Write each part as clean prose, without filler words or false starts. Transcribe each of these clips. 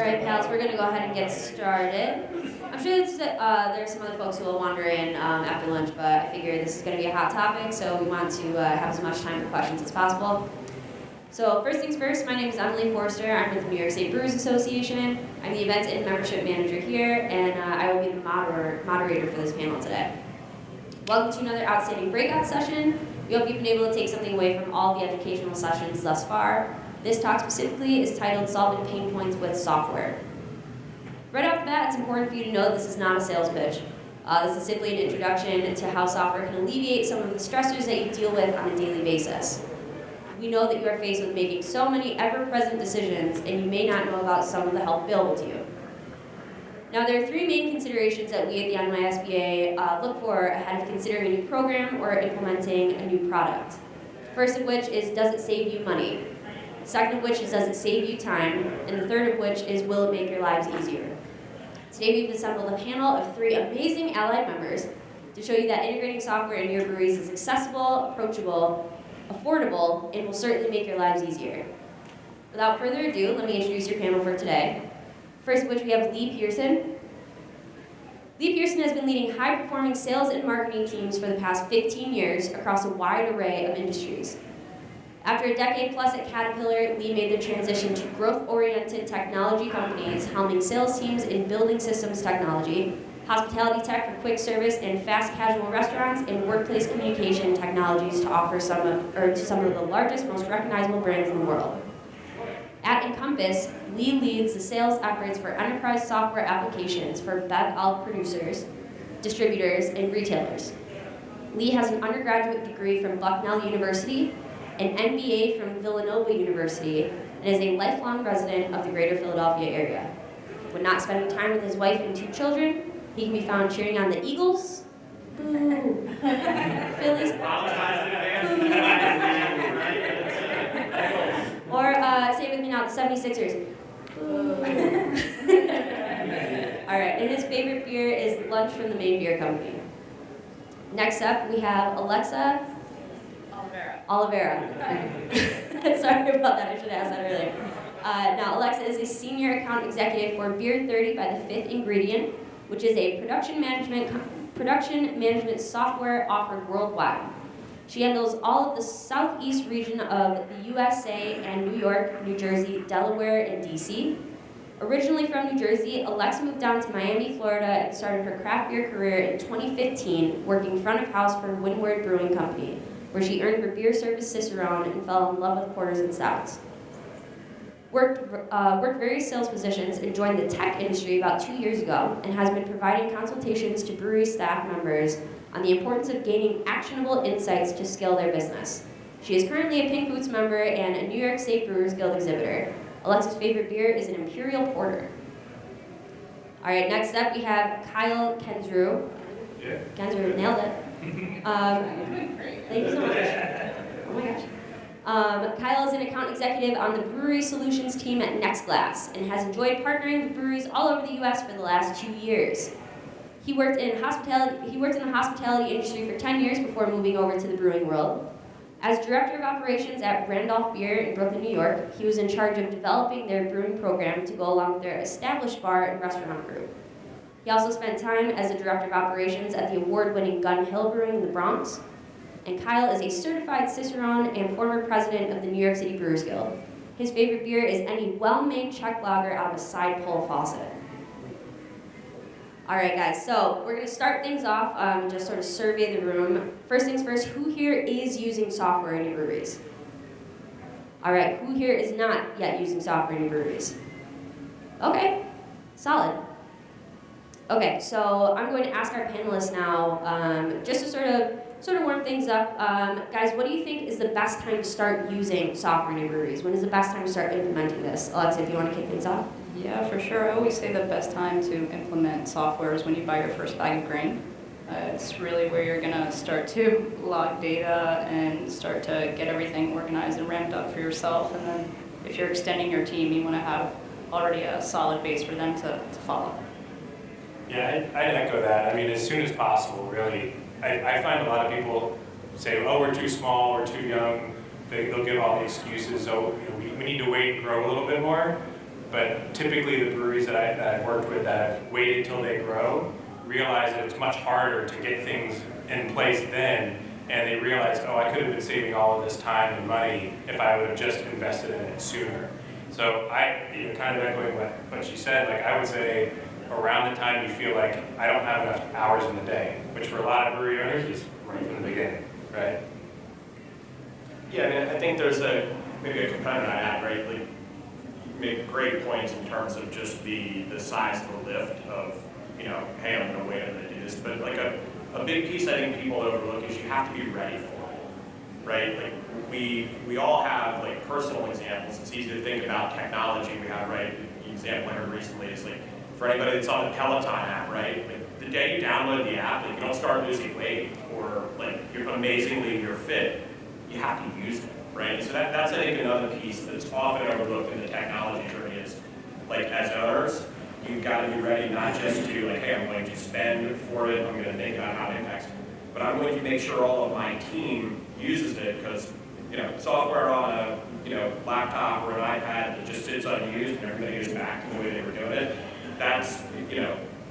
right, pals, we're going to go ahead and get started. I'm sure there's some other folks who will wander in after lunch, but I figure this is going to be a hot topic, so we want to have as much time for questions as possible. So first things first, my name is Emily Forster. I'm with the New York State Brewers Association. I'm the Events and Membership Manager here, and I will be the moderator for this panel today. Welcome to another outstanding breakout session. We hope you've been able to take something away from all the educational sessions thus far. This talk specifically is titled Solving Pain Points with Software. Right off the bat, it's important for you to know this is not a sales pitch. This is simply an introduction to how software can alleviate some of the stressors that you deal with on a daily basis. We know that you are faced with making so many ever-present decisions, and you may not know about some of the help available to you. Now, there are three main considerations that we at the NYSBA look for ahead of considering a new program or implementing a new product. First of which is, does it save you money? Second of which is, does it save you time? And the third of which is, will it make your lives easier? Today we've assembled a panel of three amazing allied members to show you that integrating software in your breweries is accessible, approachable, affordable, and will certainly make your lives easier. Without further ado, let me introduce your panel for today. First of which we have Lee Pearson. Lee Pearson has been leading high-performing sales and marketing teams for the past 15 years across a wide array of industries. After a decade plus at Caterpillar, Lee made the transition to growth-oriented technology companies, helming sales teams in building systems technology, hospitality tech for quick service and fast casual restaurants, and workplace communication technologies to offer some of the largest, most recognizable brands in the world. At Encompass, Lee leads the sales efforts for enterprise software applications for bev alc producers, distributors, and retailers. Lee has an undergraduate degree from Bucknell University, an MBA from Villanova University, and is a lifelong resident of the greater Philadelphia area. When not spending time with his wife and two children, he can be found cheering on the Eagles, boo, Phillies, boo, or say with me now, the 76ers, boo. All right, and his favorite beer is Lunch from the Maine Beer Company. Next up, we have Alexa Oliveira. Sorry about that, I should have asked that earlier. Now, Alexa is a senior account executive for Beer 30 by the Fifth Ingredient, which is a production management software offered worldwide. She handles all of the southeast region of the USA and New York, New Jersey, Delaware, and DC. Originally from New Jersey, Alexa moved down to Miami, Florida, and started her craft beer career in 2015, working front of house for Windward Brewing Company, where she earned her beer service cicerone and fell in love with porters and stouts. Worked various sales positions and joined the tech industry about 2 years ago, and has been providing consultations to brewery staff members on the importance of gaining actionable insights to scale their business. She is currently a Pink Boots member and a New York State Brewers Guild exhibitor. Alexa's favorite beer is an Imperial Porter. All right, next up we have Kyle Kensrue. Yeah. Kensrue, nailed it. Thank you so much. Oh my gosh. Kyle is an account executive on the brewery solutions team at NextGlass and has enjoyed partnering with breweries all over the U.S. for the last 2 years. He worked in the hospitality industry for 10 years before moving over to the brewing world. As director of operations at Randolph Beer in Brooklyn, New York, he was in charge of developing their brewing program to go along with their established bar and restaurant group. He also spent time as a director of operations at the award-winning Gun Hill Brewing in the Bronx. And Kyle is a certified cicerone and former president of the New York City Brewers Guild. His favorite beer is any well-made Czech lager out of a side pull faucet. All right, guys, so we're going to start things off, just sort of survey the room. First things first, who here is using software in your breweries? All right, who here is not yet using software in your breweries? Okay, solid. Okay, so I'm going to ask our panelists now, just to sort of warm things up. Guys, what do you think is the best time to start using software in your breweries? When is the best time to start implementing this? Alexa, if you want to kick things off. Yeah, for sure. I always say the best time to implement software is when you buy your first bag of grain. It's really where you're going to start to log data and start to get everything organized and ramped up for yourself. And then if you're extending your team, you want to have already a solid base for them to follow. Yeah, I'd echo that. I mean, as soon as possible, really. I find a lot of people say, oh, we're too small, we're too young. They'll give all the excuses, so we need to wait and grow a little bit more. But typically the breweries that I've worked with that have waited till they grow realize that it's much harder to get things in place then, and they realize, oh, I could have been saving all of this time and money if I would have just invested in it sooner. So kind of echoing what she said, like I would say around the time you feel like I don't have enough hours in the day, which for a lot of brewery owners is right from the beginning, right? Yeah, I mean, I think there's maybe a component I'd add, right? Like, you make great points in terms of just the size of the lift of, hey, I'm gonna wait, I'm gonna do this. But like a big piece I think people overlook is you have to be ready for it, right? Like we all have like personal examples. It's easy to think about technology we have, right? The example I heard recently is like, for anybody that's on the Peloton app, right? Like the day you download the app, like you don't start losing weight or like you're fit, you have to use it, right? And so that's I think another piece that's often overlooked in the technology journey is like as owners, you've got to be ready not just to like, hey, I'm going to spend for it, I'm going to think about how it impacts, but I'm going to make sure all of my team uses it because software on a laptop or an iPad that just sits unused and everybody goes back to the way they were doing it. That's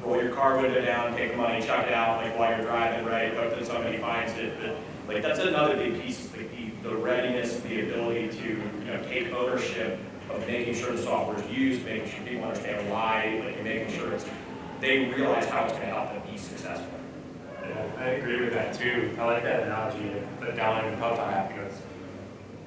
roll your car window down, take the money, chuck it out like while you're driving, right? Hope that somebody finds it. But like that's another big piece, like the readiness, the ability to take ownership of making sure the software is used, making sure people understand why, like making sure they realize how it's going to help them be successful. Yeah, I agree with that too. I like that analogy of downloading the Peloton app because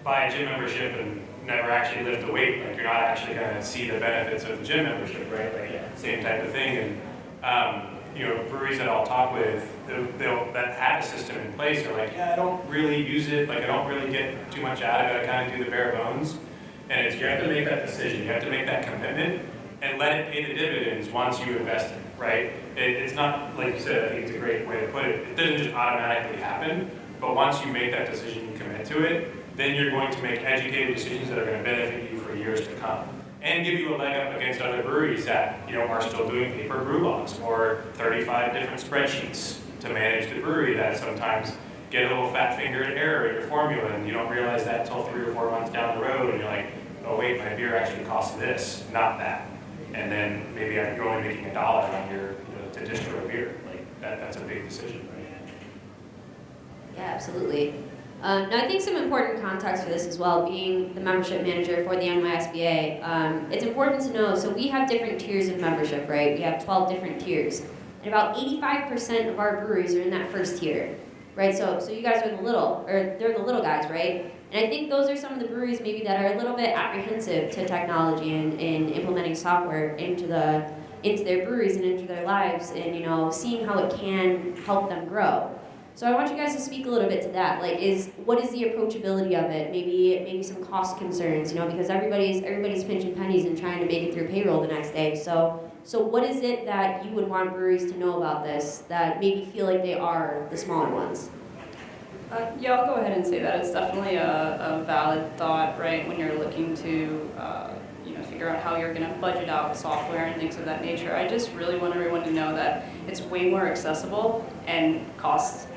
buy a gym membership and never actually lift a weight, like you're not actually going to see the benefits of the gym membership, right? Like same type of thing. And breweries that I'll talk with, that have a system in place are like, yeah, I don't really use it, like I don't really get too much out of it. I kind of do the bare bones. And you have to make that decision, you have to make that commitment, and let it pay the dividends once you invest in it, right? It's not, like you said, I think it's a great way to put it, it doesn't just automatically happen, but once you make that decision and commit to it, then you're going to make educated decisions that are going to benefit you for years to come. And give you a leg up against other breweries that are still doing paper brew logs or 35 different spreadsheets to manage the brewery that sometimes get a little fat fingered error in your formula and you don't realize that until 3 or 4 months down the road and you're like, oh wait, my beer actually costs this, not that. And then maybe you're only making $1 on your to distro a beer. Like that's a big decision, right? Yeah, absolutely. Now, I think some important context for this as well, being the membership manager for the NYSBA, it's important to know, so we have different tiers of membership, right? We have 12 different tiers. And about 85% of our breweries are in that first tier, right? So you guys are they're the little guys, right? And I think those are some of the breweries maybe that are a little bit apprehensive to technology and implementing software into their breweries and into their lives and, seeing how it can help them grow. So I want you guys to speak a little bit to that. Like, what is the approachability of it? Maybe some cost concerns, because everybody's pinching pennies and trying to make it through payroll the next day. So what is it that you would want breweries to know about this that maybe feel like they are the smaller ones? Yeah, I'll go ahead and say that. It's definitely a valid thought, right, when you're looking to figure out how you're going to budget out software and things of that nature. I just really want everyone to know that it's way more accessible and cost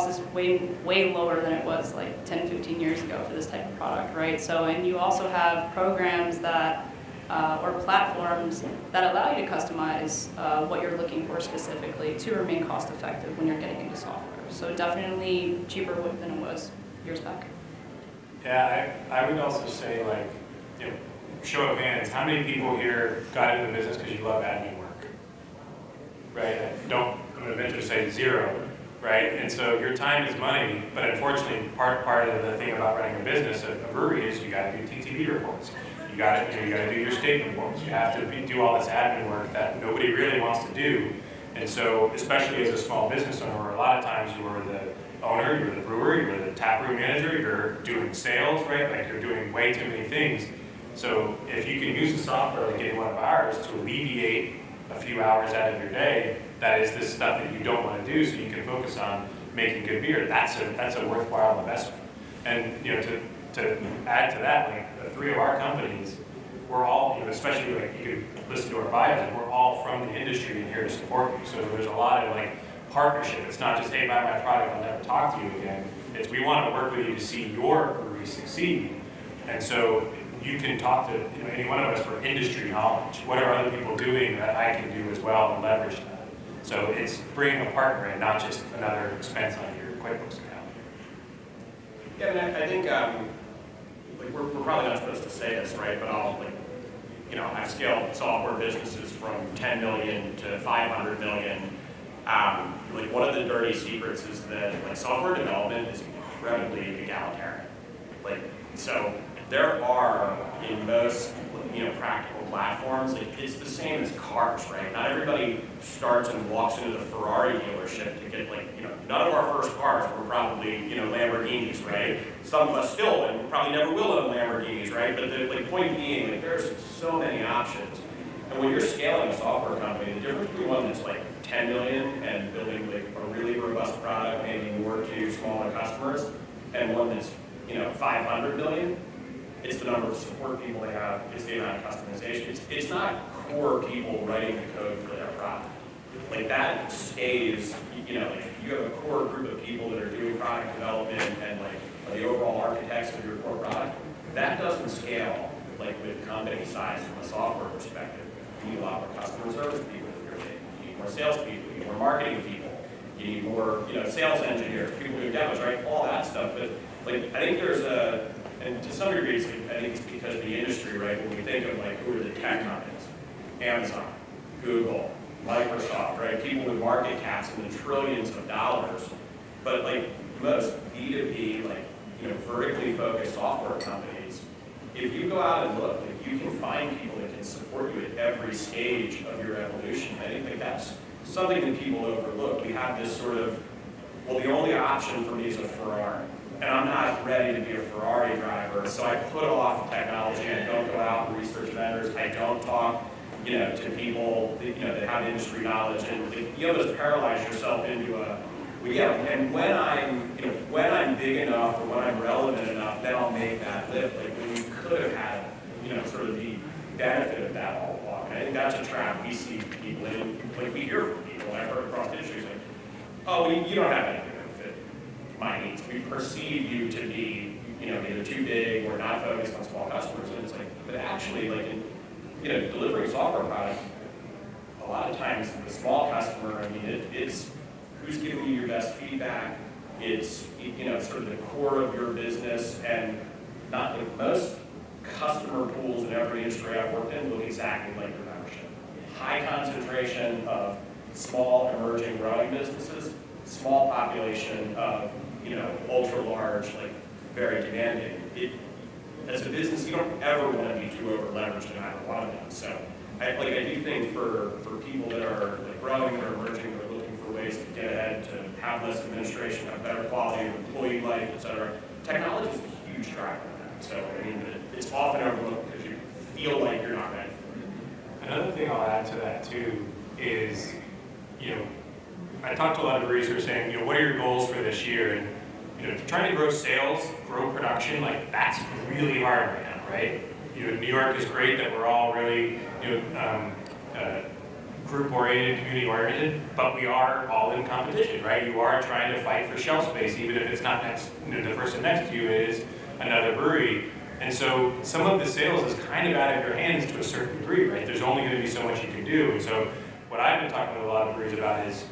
is way lower than it was like 10, 15 years ago for this type of product, right? So, and you also have programs that, or platforms that allow you to customize what you're looking for specifically to remain cost effective when you're getting into software. So definitely cheaper than it was years back. Yeah, I would also say show of hands, how many people here got into the business because you love admin work? Right, I'm going to venture to say 0. Right, and so your time is money, but unfortunately, part of the thing about running a business, a brewery, is you got to do TTB reports. You got to do your state reports. You have to do all this admin work that nobody really wants to do. And so, especially as a small business owner, a lot of times you are the owner, you're the brewer, you're the tap room manager, you're doing sales, right? Like you're doing way too many things. So if you can use the software like any one of ours to alleviate a few hours out of your day, that is this stuff that you don't want to do, so you can focus on making good beer. That's a worthwhile investment. And to add to that, like the 3 of our companies, we're all, especially like you could listen to our bios, we're all from the industry and here to support you. So there's a lot of partnership. It's not just, hey, buy my product, I'll never talk to you again. It's we want to work with you to see your brewery succeed. And so you can talk to any one of us for industry knowledge. What are other people doing that I can do as well and leverage that? So it's bringing a partner in, not just another expense on your QuickBooks account. Yeah, I mean, I think like we're probably not supposed to say this, right? But I've scaled software businesses from 10 million to 500 million. Like one of the dirty secrets is that like software development is incredibly egalitarian. Like so, there are in most practical platforms, like it's the same as cars, right? Not everybody starts and walks into the Ferrari dealership to get none of our first cars were probably Lamborghinis, right? Some of us still and probably never will own Lamborghinis, right? But the point being, like there's so many options. And when you're scaling a software company, the difference between one that's like 10 million and building like a really robust product, maybe more to smaller customers, and one that's 500 million, it's the number of support people they have, it's the amount of customization. It's not core people writing the code for their product. Like that stays, like you have a core group of people that are doing product development and like the overall architects of your core product. That doesn't scale like with company size from a software perspective. You need a lot more customer service people if you're big. You need more sales people, you need more marketing people, you need more sales engineers, people doing demos, right? All that stuff. But like I think there's and to some degree, I think it's because of the industry, right? When we think of like who are the tech companies, Amazon, Google, Microsoft, right? People with market caps in the trillions of dollars. But like most B2B, vertically focused software companies, if you go out and look, like, you can find people that can support you at every stage of your evolution. I think like that's something that people overlook. We have this sort of, well, the only option for me is a Ferrari. And I'm not ready to be a Ferrari driver, so I put off technology. I don't go out and research vendors. I don't talk, to people that have industry knowledge, and you almost paralyze yourself into a. Well, yeah. And when I'm big enough or when I'm relevant enough, then I'll make that lift. Like when you could have had, sort of the benefit of that all along. And I think that's a trap we see people in. Like we hear from people, and I've heard across industries, like, oh, you don't have anything that fit my needs. We perceive you to be, either too big or not focused on small customers. And it's like, but actually, like in, delivering a software product, a lot of times the small customer, I mean, it's who's giving you your best feedback. It's, sort of the core of your business, and not like most customer pools in every industry I've worked in look exactly like your membership. High concentration of small, emerging, growing businesses, small population of, ultra large, like very demanding. As a business, you don't ever want to be too over leveraged in either one of them. So, I do think for people that are like growing or emerging, or looking for ways to get ahead, to have less administration, have better quality of employee life, et cetera, technology is a huge driver in that. So, I mean, it's often overlooked because you feel like you're not ready for it. Another thing I'll add to that too is, I talked to a lot of breweries who are saying, what are your goals for this year? And trying to grow sales, grow production, like that's really hard right now, right? New York is great that we're all really, group-oriented, community-oriented, but we are all in competition, right? You are trying to fight for shelf space, even if it's not next, the person next to you is another brewery. And so some of the sales is kind of out of your hands to a certain degree, right? There's only going to be so much you can do. And so what I've been talking to a lot of breweries about is,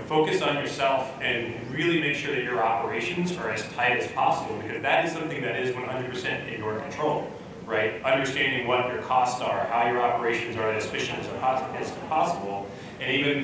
focus on yourself and really make sure that your operations are as tight as possible, because that is something that is 100% in your control, right? Understanding what your costs are, how your operations are as efficient as possible. And even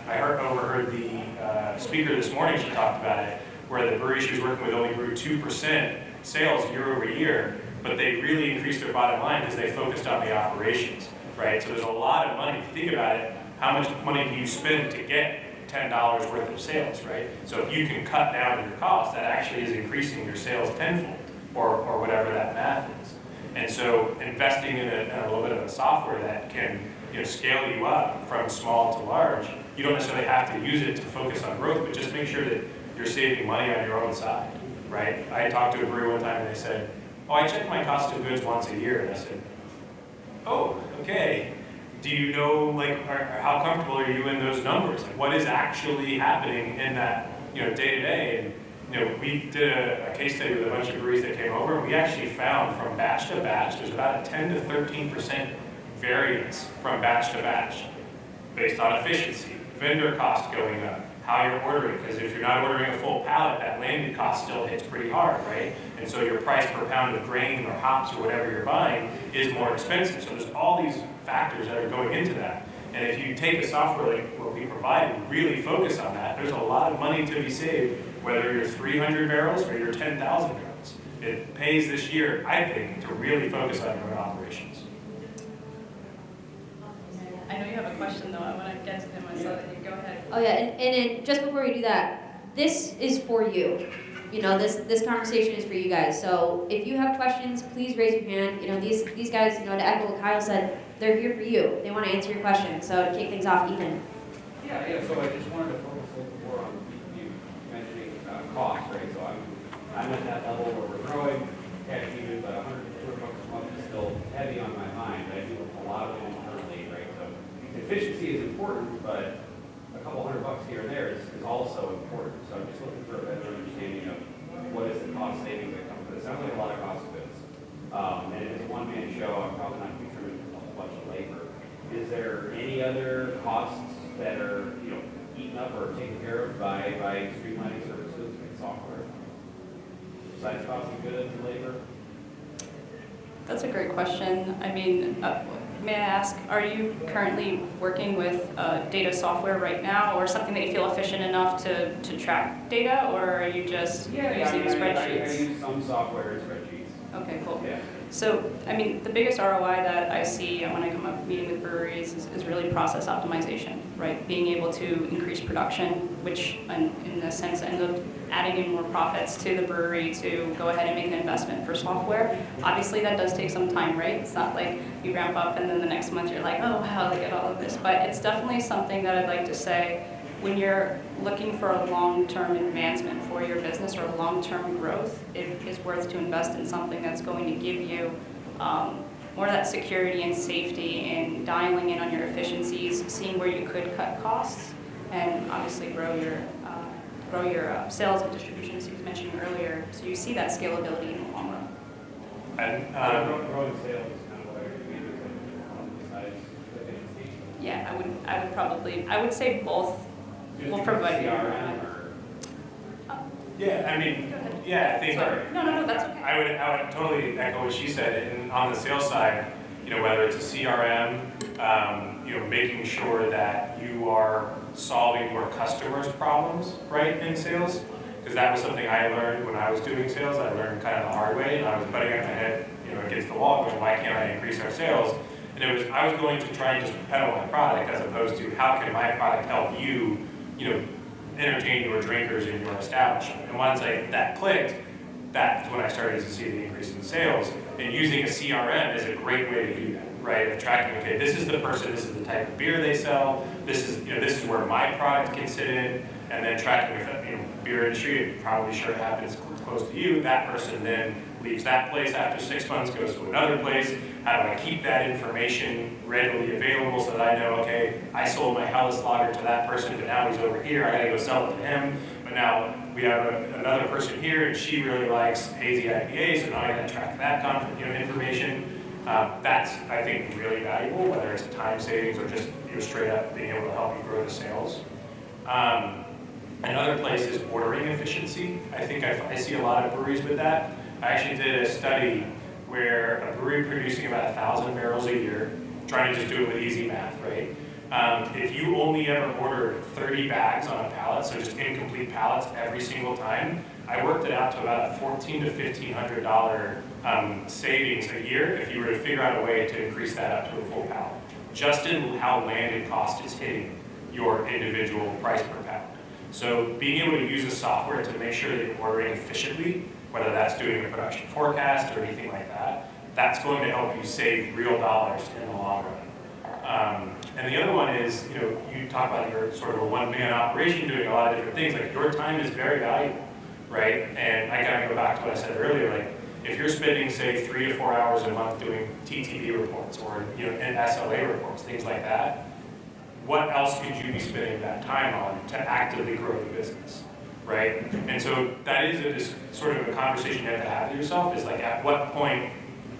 I overheard the speaker this morning, she talked about it, where the brewery she was working with only grew 2% sales year over year, but they really increased their bottom line because they focused on the operations, right? So there's a lot of money. If you think about it, how much money do you spend to get $10 worth of sales, right? So if you can cut down your costs, that actually is increasing your sales tenfold, or whatever that math is. And so investing in a little bit of a software that can scale you up from small to large, you don't necessarily have to use it to focus on growth, but just make sure that you're saving money on your own side, right? I talked to a brewery one time and they said, oh, I check my cost of goods once a year. And I said, oh, okay. Do you know, how comfortable are you in those numbers? Like, what is actually happening in that, day to day? And we did a case study with a bunch of breweries that came over, and we actually found from batch to batch, there's about a 10 to 13% variance from batch to batch based on efficiency, vendor cost going up, how you're ordering, because if you're not ordering a full pallet, that landed cost still hits pretty hard, right? And so your price per pound of grain or hops or whatever you're buying is more expensive. So there's all these factors that are going into that. And if you take a software like what we provide and really focus on that, there's a lot of money to be saved, whether you're 300 barrels or you're 10,000 barrels. It pays this year, I think, to really focus on your own operations. I know you have a question though. I want to get to him. I saw that you go ahead. Oh yeah, and then just before we do that, this is for you. This conversation is for you guys. So if you have questions, please raise your hand. These guys, to echo what Kyle said, they're here for you. They want to answer your questions. So to kick things off, Ethan. Yeah. So I just wanted to focus a little more on you mentioning cost, right? So I'm at that level where we're growing. Cash even, but $100 a month is still heavy on my mind. I do a lot of it internally, right? So efficiency is important, but a couple $100 here and there is also important. So I'm just looking for a better understanding of what is the cost savings that come with it. It sounds like a lot of cost of goods. And if it's a one-man show, I'm probably not contributing a whole bunch of labor. Is there any other costs that are eaten up or taken care of by streamlining services and software? Besides cost of goods and labor? That's a great question. I mean, may I ask, are you currently working with data software right now, or something that you feel efficient enough to track data, or are you just using spreadsheets? I use some software and spreadsheets. Okay, cool. Yeah. So, I mean, the biggest ROI that I see when I come up meeting with breweries is really process optimization, right? Being able to increase production, which in a sense ends up adding in more profits to the brewery to go ahead and make an investment for software. Obviously, that does take some time, right? It's not like you ramp up and then the next month you're like, oh, wow, look at all of this. But it's definitely something that I'd like to say when you're looking for a long-term advancement for your business or long-term growth, it is worth to invest in something that's going to give you more of that security and safety and dialing in on your efficiencies, seeing where you could cut costs, and obviously grow your sales and distribution, as you was mentioning earlier, so you see that scalability in the long run. And growing sales is kind of what I mean, besides efficiency. Yeah, I would say both. We'll provide you. CRM or yeah, I mean, yeah, I think. Sorry. No, that's okay. I would totally echo what she said. And on the sales side, whether it's a CRM, making sure that you are solving your customers' problems, right, in sales. Because that was something I learned when I was doing sales. I learned kind of the hard way, and I was butting up my head, against the wall, going, why can't I increase our sales? And I was going to try and just peddle my product as opposed to how can my product help you, entertain your drinkers in your establishment. And once that clicked, that's when I started to see the increase in sales. And using a CRM is a great way to do that, right? Of tracking, okay, this is the person, this is the type of beer they sell, this is where my product can sit in, and then tracking with beer industry, it probably sure happens close to you. That person then leaves that place after 6 months, goes to another place. How do I keep that information readily available so that I know, okay, I sold my Hellas lager to that person, but now he's over here, I gotta go sell it to him. But now we have another person here, and she really likes hazy IPA, so now I gotta track that information. That's, I think, really valuable, whether it's time savings or just straight up being able to help you grow the sales. Another place is ordering efficiency. I think I see a lot of breweries with that. I actually did a study where a brewery producing about 1,000 barrels a year, trying to just do it with easy math, right? If you only ever ordered 30 bags on a pallet, so just incomplete pallets every single time, I worked it out to about a $1,400 to $1,500 savings a year if you were to figure out a way to increase that up to a full pallet. Just in how landed cost is hitting your individual price per pound. So being able to use a software to make sure that you're ordering efficiently, whether that's doing a production forecast or anything like that, that's going to help you save real dollars in the long run. And the other one is, you talk about your sort of a one-man operation doing a lot of different things. Like, your time is very valuable, right? And I kind of go back to what I said earlier. Like, if you're spending, say, 3 to 4 hours a month doing TTB reports or and SLA reports, things like that, what else could you be spending that time on to actively grow the business? right? And so that is sort of a conversation you have to have with yourself, is like, at what point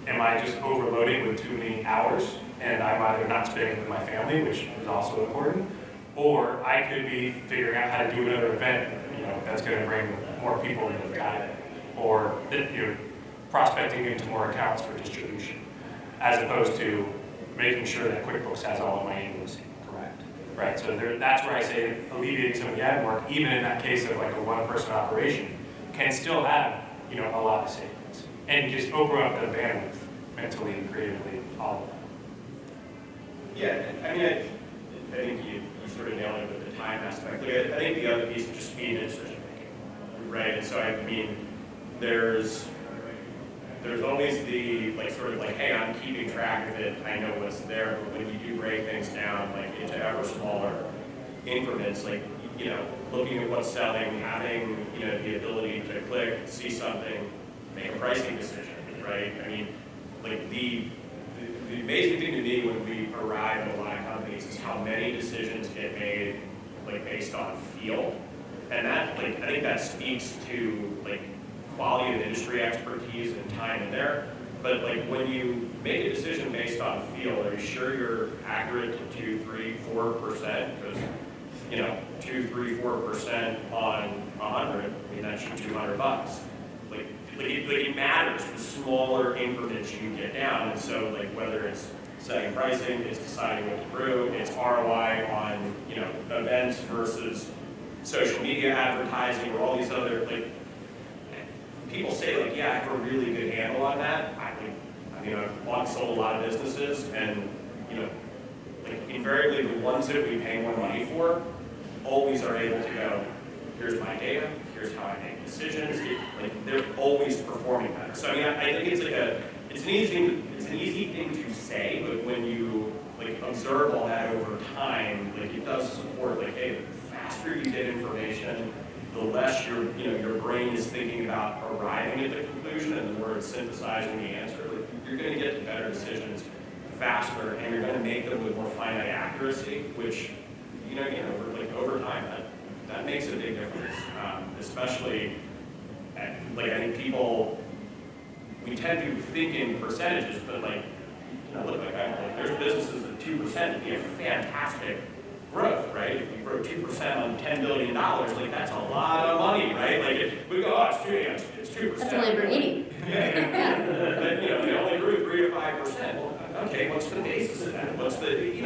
am I just overloading with too many hours, and I'm either not spending it with my family, which is also important, or I could be figuring out how to do another event, that's going to bring more people into the guide, or prospecting into more accounts for distribution, as opposed to making sure that QuickBooks has all of my invoicing correct. Right, so that's where I say alleviating some of the admin work, even in that case of like a one-person operation, can still have a lot of savings, and just open up the bandwidth mentally and creatively, all of that. Yeah, I mean, I think you sort of nailed it with the time aspect. Like, I think the other piece is just speed of decision making, right? And so I mean, there's always the sort of hey, I'm keeping track of it, I know what's there. But when you do break things down into ever smaller increments, looking at what's selling, having the ability to click, see something, make a pricing decision, right? I mean, the amazing thing to me when we arrive at a lot of companies is how many decisions get made based on feel, and that I think that speaks to quality of industry expertise and time in there. But when you make a decision based on feel, are you sure you're accurate to 2, 3, 4%? Because 2, 3, 4% on 100, I mean that's you $200. It matters the smaller increments you get down, and so whether it's setting pricing, it's deciding what to brew, it's ROI on events versus social media advertising, or all these other people say yeah, I have a really good handle on that. I've bought and sold a lot of businesses, and invariably the ones that we pay more money for always are able to go, here's my data, here's how I make decisions. They're always performing better. So I mean, I think it's an easy thing to say, but when you observe all that over time, it does support hey, the faster you get information, the less your brain is thinking about arriving at the conclusion, and the more it's synthesizing the answer. You're going to get to better decisions faster, and you're going to make them with more finite accuracy, which over time that makes a big difference. Especially, I think people, we tend to think in percentages, but there's businesses at 2% would be a fantastic growth, right? If you grow 2% on $10 billion, that's a lot of money, right? We go, oh, it's 2%. That's a Lamborghini. But they only grew 3 to 5%. Well, okay, what's the basis of that? What's the,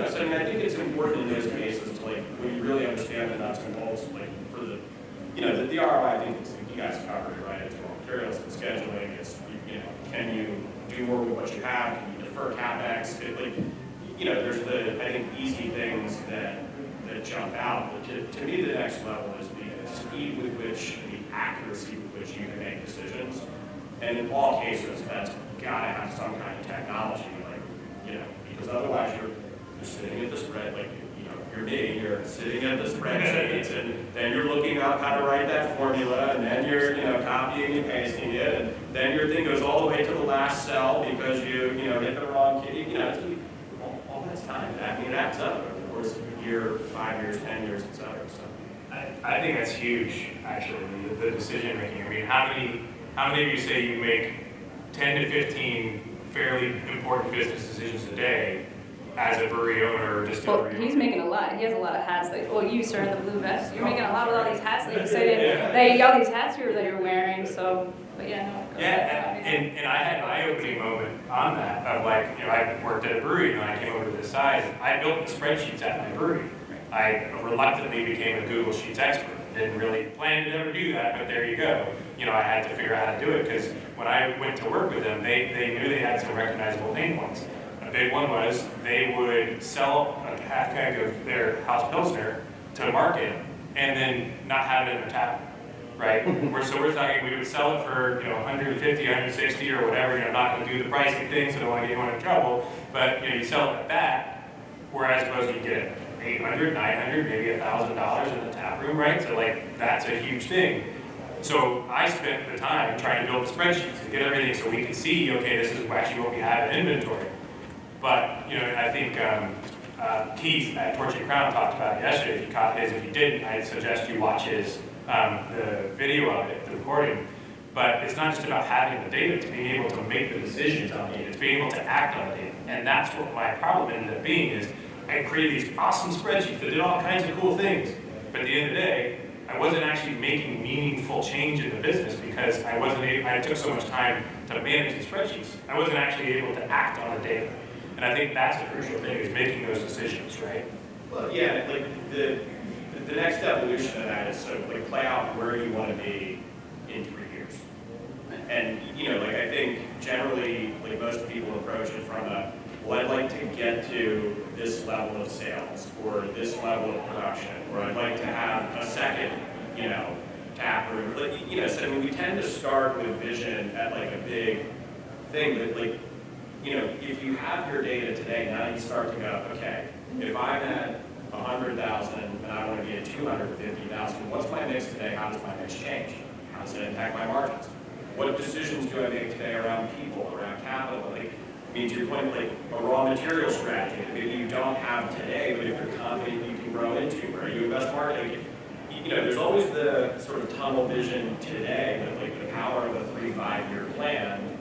so I mean, I think it's important in those cases to when you really understand the nuts and bolts, for the, the ROI, I think you guys covered it, right? It's raw materials, it's scheduling, it's, can you do more with what you have? Can you defer CapEx? There's I think, easy things that jump out. But to me, the next level is the speed with which, the accuracy with which you can make decisions. And in all cases, that's got to have some kind of technology, because otherwise you're sitting at the spread, you're sitting at the spreadsheets, and then you're looking up how to write that formula, and then you're, copying and pasting it, and then your thing goes all the way to the last cell because you hit the wrong key. All that's time. I mean, it adds up over the course of a year, 5 years, 10 years, etc. So I think that's huge, actually, the decision making. I mean, how many of you say you make 10 to 15 fairly important business decisions a day as a brewery owner or distillery owner? He's making a lot. He has a lot of hats. You, sir, in the blue vest, you're making a lot of all these hats that you say, all these hats that you're wearing, so, but yeah, no. Yeah, and I had an eye-opening moment on that of I worked at a brewery and then I came over to this side. I built the spreadsheets at my brewery. I reluctantly became a Google Sheets expert. Didn't really plan to ever do that, but there you go. I had to figure out how to do it because when I went to work with them, they knew they had some recognizable pain points. A big one was they would sell a half keg of their house pilsner to market and then not have it in their tap, right? So we're talking we would sell it for 150, 160 or whatever. Not going to do the pricing thing, so I don't want to get anyone in trouble. But you sell it at that, whereas suppose you get $800, $900, maybe $1,000 in the tap room, right? So that's a huge thing. So I spent the time trying to build the spreadsheets to get everything so we could see, okay, this is actually what we have in inventory. But I think Keith at Torch and Crown talked about it yesterday. If you caught his, if you didn't, I'd suggest you watch his the video of it, the recording. But it's not just about having the data, it's being able to make the decisions on the data, it's being able to act on the data. And that's what my problem ended up being is I created these awesome spreadsheets that did all kinds of cool things. But at the end of the day, I wasn't actually making meaningful change in the business because I took so much time to manage the spreadsheets. I wasn't actually able to act on the data. And I think that's the crucial thing is making those decisions, right? Well, yeah, like the next evolution of that is sort of like play out where you want to be in 3 years. And, you know, like I think generally, like most people approach it from a, well, I'd like to get to this level of sales or this level of production, or I'd like to have a second, you know, tap room. Like, you know, so I mean, we tend to start with vision at like a big thing, but like, you know, if you have your data today, now you start to go, okay, if I'm at 100,000 and I want to be at 250,000, what's my mix today? How does my mix change? How does it impact my margins? What decisions do I make today around people, around capital? Like, I mean, to your point, like a raw material strategy that maybe you don't have today, but if you're confident you can grow into, or you invest market, you know, there's always the sort of tunnel vision today, but like the power of a 3-5 year plan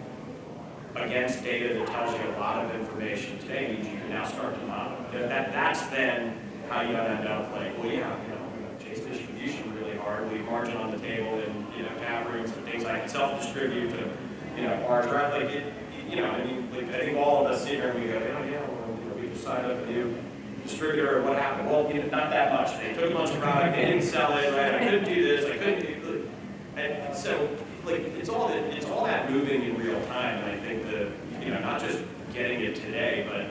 against data that tells you a lot of information today means you can now start to model. That's then how you end up like, well, yeah, you know, I'm going to chase distribution really hard, leave margin on the table, and you know, tap rooms and things I can self-distribute to, you know, margin, right? Like it, you know, I mean, like I think all of us sit here and we go, oh yeah, well, you know, we just signed up a new distributor, what happened? Well, you know, not that much. They took a bunch of product, they didn't sell it, right? I couldn't do this, I couldn't do, and so like it's all that moving in real time, and I think that, you know, not just getting it today, but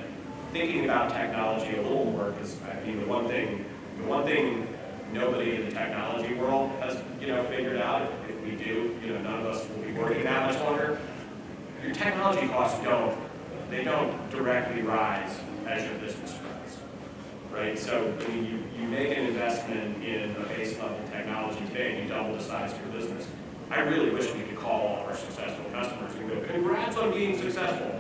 thinking about technology a little more, because I mean the one thing nobody in the technology world has, you know, figured out, if we do, you know, none of us will be working that much longer. Your technology costs don't directly rise as your business grows, right? So I mean, you make an investment in a base level technology today and you double the size of your business. I really wish we could call all of our successful customers and go, congrats on being successful.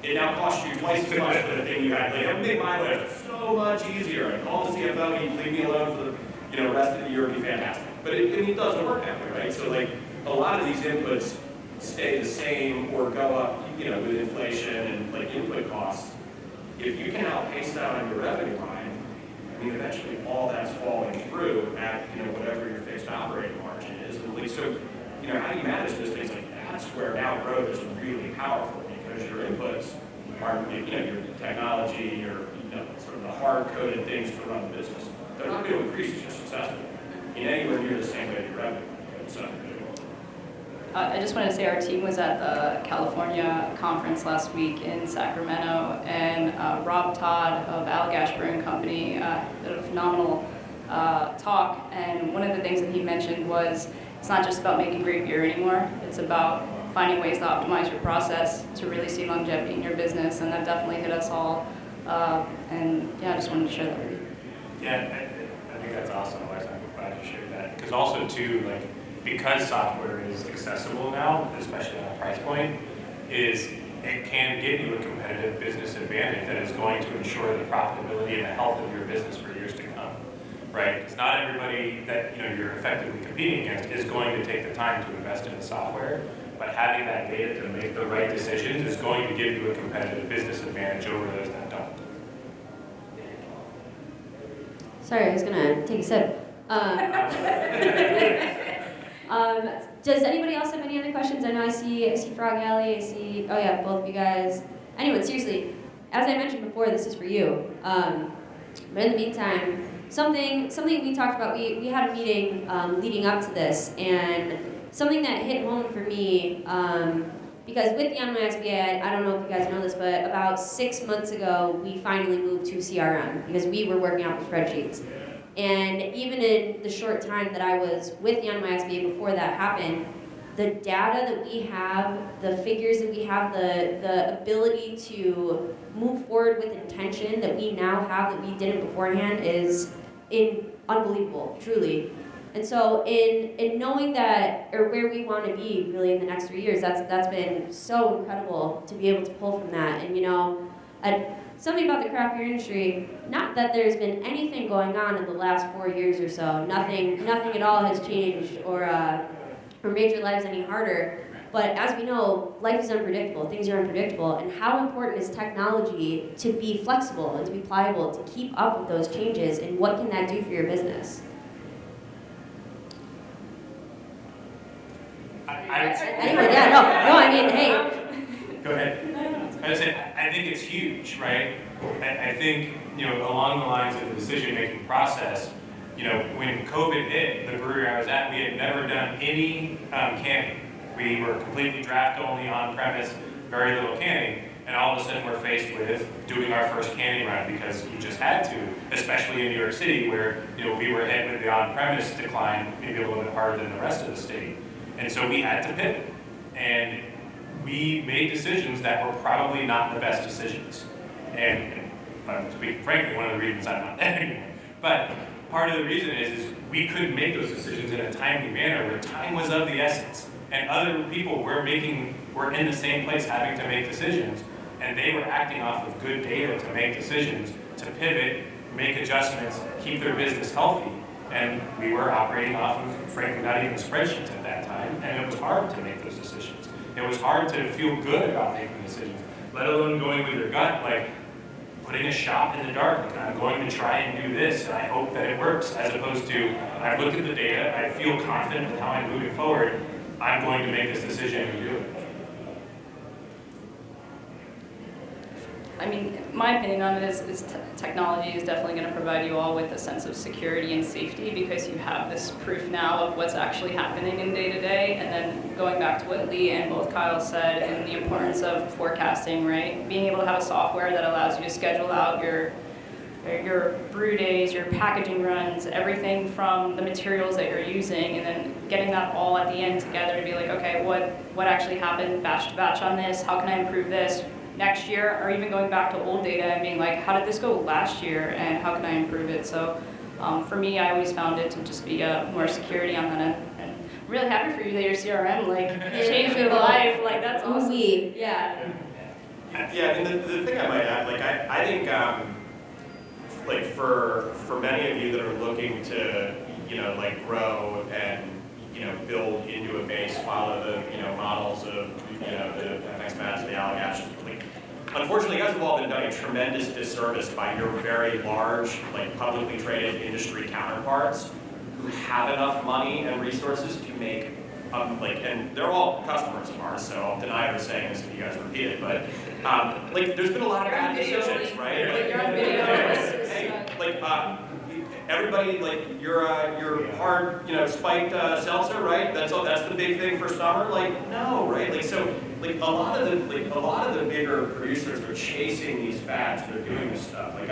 It now costs you twice as much for the thing you had. Like, it would make my life so much easier. And call the CFO and you leave me alone for the, you know, rest of the year would be fantastic. But it doesn't work that way, right? So like a lot of these inputs stay the same or go up, you know, with inflation and like input costs. If you can outpace that on your revenue line, I mean, eventually all that's falling through at, you know, whatever your fixed operating margin is. And like, so, you know, how do you manage those things? Like that's where now growth is really powerful because your inputs are, you know, your technology, your, you know, sort of the hard-coded things to run the business. They're not going to increase as you're successful in anywhere near the same way your revenue. So. I just wanted to say our team was at the California conference last week in Sacramento, and Rob Todd of Allagash Brewing Company did a phenomenal talk, and one of the things that he mentioned was it's not just about making great beer anymore, it's about finding ways to optimize your process to really see longevity in your business, and that definitely hit us all, and yeah, I just wanted to share that with you. Yeah, I think that's awesome, Alexa. I'm glad you shared that. Because also too, like, because software is accessible now, especially on a price point, it can give you a competitive business advantage that is going to ensure the profitability and the health of your business for years to come, right? Because not everybody that, you know, you're effectively competing against is going to take the time to invest in the software, but having that data to make the right decisions is going to give you a competitive business advantage over those that don't. Sorry, I was gonna take a sip. Does anybody else have any other questions? I know I see Frog Alley, oh yeah, both of you guys. Anyone, seriously, as I mentioned before, this is for you. But in the meantime, something we talked about, we had a meeting leading up to this, and something that hit home for me, because with the NYSBC, I don't know if you guys know this, but about 6 months ago, we finally moved to CRM, because we were working out the spreadsheets. And even in the short time that I was with the NYSBA before that happened, the data that we have, the figures that we have, the ability to move forward with intention that we now have that we didn't beforehand is unbelievable, truly. And so in knowing that, or where we want to be really in the next 3 years, that's been so incredible to be able to pull from that. And you know, something about the craft beer industry, not that there's been anything going on in the last 4 years or so, nothing at all has changed or made your lives any harder. But as we know, life is unpredictable, things are unpredictable, and how important is technology to be flexible and to be pliable, to keep up with those changes, and what can that do for your business? Anyway, yeah, no, I mean, hey. Go ahead. I think it's huge, right? I think, along the lines of the decision-making process, when COVID hit, the brewery I was at, we had never done any canning. We were completely draft only, on-premise, very little canning, and all of a sudden we're faced with doing our first canning run because you just had to, especially in New York City where we were hit with the on-premise decline maybe a little bit harder than the rest of the state. And so we had to pivot. And we made decisions that were probably not the best decisions. And speaking frankly, one of the reasons I'm not there anymore. But part of the reason is we couldn't make those decisions in a timely manner where time was of the essence. And other people were in the same place having to make decisions, and they were acting off of good data to make decisions, to pivot, make adjustments, keep their business healthy. And we were operating off of, frankly, not even spreadsheets at that time, and it was hard to make those decisions. It was hard to feel good about making decisions, let alone going with your gut, like putting a shot in the dark, like I'm going to try and do this, and I hope that it works, as opposed to, I've looked at the data, I feel confident with how I'm moving forward, I'm going to make this decision and do it. I mean, my opinion on it is technology is definitely going to provide you all with a sense of security and safety because you have this proof now of what's actually happening in day-to-day. And then going back to what Lee and both Kyle said and the importance of forecasting, right? Being able to have a software that allows you to schedule out your brew days, your packaging runs, everything from the materials that you're using, and then getting that all at the end together to be like, okay, what actually happened batch to batch on this? How can I improve this next year? Or even going back to old data and being like, how did this go last year and how can I improve it? So for me, I always found it to just be more security on that end. And I'm really happy for you that your CRM changed your life. Like that's awesome. Yeah. Yeah, and the thing I might add, I think for many of you that are looking to, grow and, build into a base, follow the, models of, the FX Mats, the Alley, unfortunately, you guys have all been done a tremendous disservice by your very large, publicly traded industry counterparts who have enough money and resources to make, and they're all customers of ours, so I'll deny ever saying this if you guys repeat it, but, there's been a lot of bad decisions, right? You're on video. Everybody, your hard, spiked seltzer, right? That's the big thing for summer. No, right? A lot of the bigger producers are chasing these fads. They're doing this stuff. I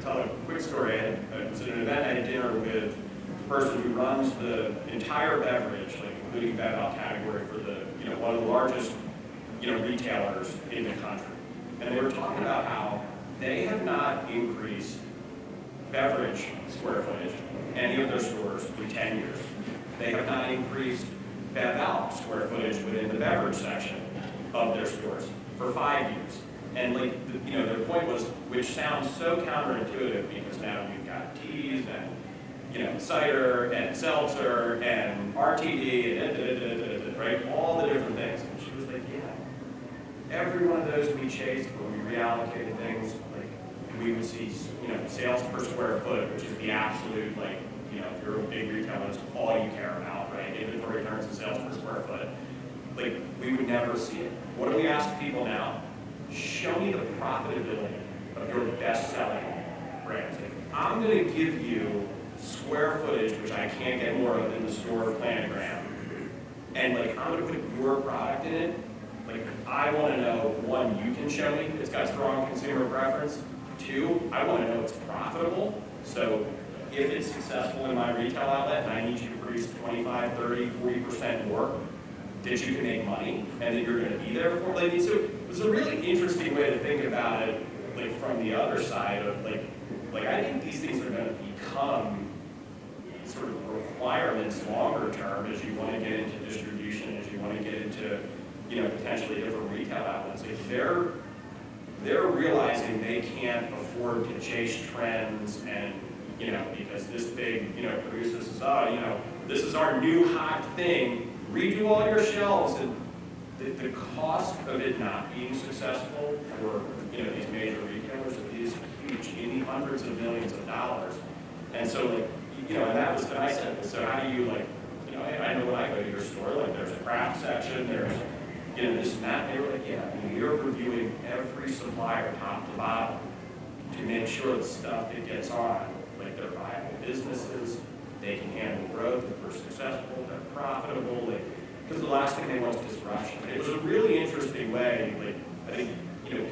tell a quick story. I was at an event. I had dinner with Pearson, who runs the entire beverage, including bev alcohol category for the, one of the largest, retailers in the country. And they were talking about how they have not increased beverage square footage any of their stores in 10 years. They have not increased bev alcohol square footage within the beverage section of their stores for 5 years. And their point was, which sounds so counterintuitive because now we've got teas and cider and seltzer and RTD and right, all the different things. And she was like, yeah, every one of those we chased when we reallocated things. We would see, sales per square foot, which is the absolute, if you're a big retailer, that's all you care about, right? Inventory turns and sales per square foot. We would never see it. What do we ask people now? Show me the profitability of your best-selling brands. I'm going to give you square footage, which I can't get more of in the store planogram, and I'm going to put your product in it. I want to know, one, you can show me it's got strong consumer preference. Two, I want to know it's profitable. So if it's successful in my retail outlet and I need you to produce 25, 30, 40% more, that you can make money and that you're going to be there for. So it was a really interesting way to think about it, from the other side of I think these things are going to become sort of requirements longer term as you want to get into distribution, as you want to get into potentially different retail outlets. they're realizing they can't afford to chase trends and, because this big, producer says, oh, this is our new hot thing, redo all your shelves. And the cost of it not being successful for, these major retailers is huge, in the hundreds of millions of dollars. And so, and that was what I said. So how do you, I know when I go to your store, there's a craft section, there's, this and that. They were like, yeah, you're reviewing every supplier top to bottom to make sure the stuff that gets on, they're viable businesses, they can handle growth, that they're successful, they're profitable, because the last thing they want is disruption. And it was a really interesting way, I think,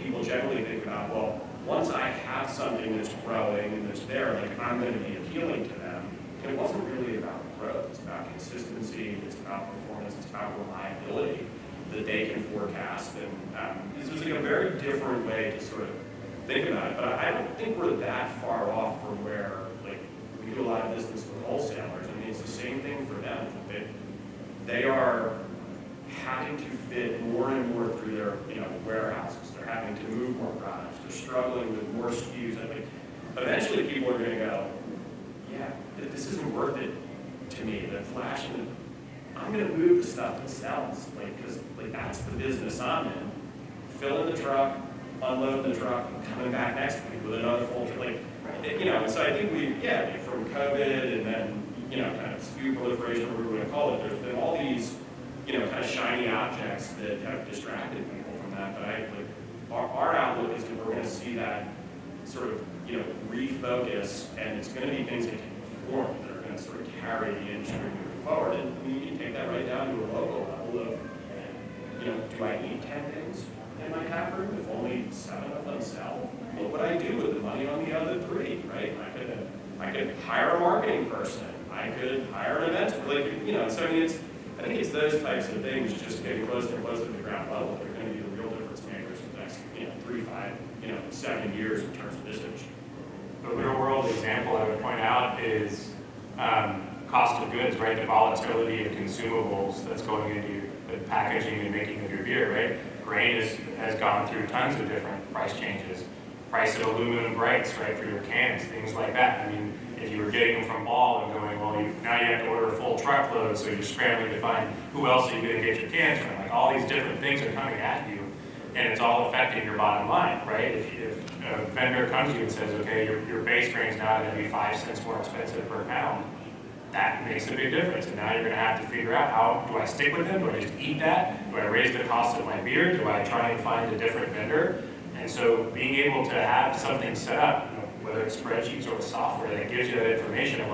people generally think about, well, once I have something that's growing and that's there, I'm going to be appealing to them. And it wasn't really about growth, it's about consistency, it's about performance, it's about reliability that they can forecast. And this was a very different way to sort of think about it. But I don't think we're that far off from where, we do a lot of business with wholesalers. It's the same thing for them. They are having to fit more and more through their warehouses. They're having to move more products. They're struggling with more SKUs. Eventually people are going to go, yeah, this isn't worth it to me. The flash, I'm going to move the stuff that sells, because that's the business I'm in. Fill in the truck, unload the truck, coming back next week with another full truck. So I think from COVID and then, kind of SKU proliferation, whatever we're going to call it, there's been all these, kind of shiny objects that have distracted people from that. But our outlook is that we're going to see that sort of, refocus, and it's going to be things that can perform, that are going to sort of carry the industry moving forward. And you can take that right down to a local level of, do I need 10 things in my tap room if only 7 of them sell? What would I do with the money on the other 3, right? I could hire a marketing person. I could hire an event, so I think it's those types of things just getting closer and closer to the ground level that are going to be the real difference makers for the next, 3, 5, 7 years in terms of this industry. The real world example I would point out is cost of goods, right? The volatility of consumables that's going into the packaging and making of your beer, right? Grain has gone through tons of different price changes. Price of aluminum brights, right, for your cans, things like that. If you were getting them from Ball and going, well, now you have to order a full truckload, so you're scrambling to find who else are you going to get your cans from. All these different things are coming at you, and it's all affecting your bottom line, right? If a vendor comes to you and says, okay, your base grain's now going to be 5 cents more expensive per pound, that makes a big difference. And now you're going to have to figure out, how do I stick with them? Do I just eat that? Do I raise the cost of my beer? Do I try and find a different vendor? And so being able to have something set up, whether it's spreadsheets or software, that gives you that information of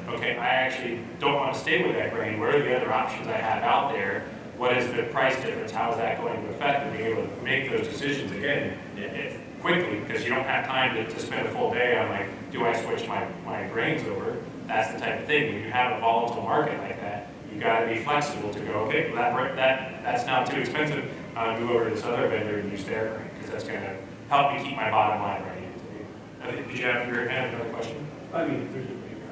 okay, I actually don't want to stay with that grain. What are the other options I have out there? What is the price difference? How is that going to affect? And being able to make those decisions again quickly, because you don't have time to spend a full day on do I switch my grains over? That's the type of thing. When you have a volatile market like that, you got to be flexible to go, okay, that's not too expensive. I'll move over to this other vendor and use their grain, because that's going to help me keep my bottom line right. Did you have your hand another question?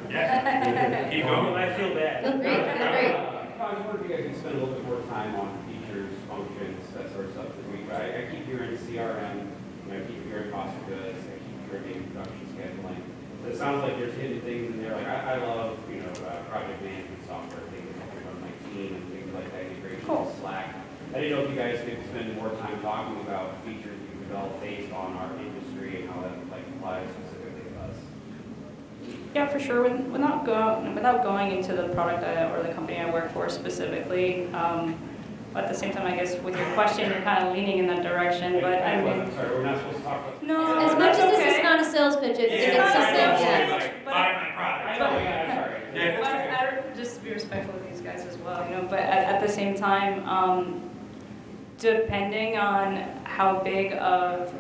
Yeah. Keep going. I feel bad. Feel free, feel free. I was wondering if you guys could spend a little bit more time on features, functions, that sort of stuff this week. I keep hearing CRM, I keep hearing cost of goods, I keep hearing production scheduling. So it sounds like there's hidden things in there. I love, project management software, things on my team and things like that, integration with Slack. I didn't know if you guys could spend more time talking about features you develop based on our industry and how that applies specifically to us. Yeah, for sure. Without going into the product or the company I work for specifically, but at the same time, I guess with your question, you're kind of leaning in that direction. But I'm sorry, we're not supposed to talk about. No, As much as that's this okay. is not a sales pitch, if it's something, yeah. Buy my product. I know, I'm sorry. Yeah, that's okay. Just to be respectful of these guys as well, But at the same time, depending on how big of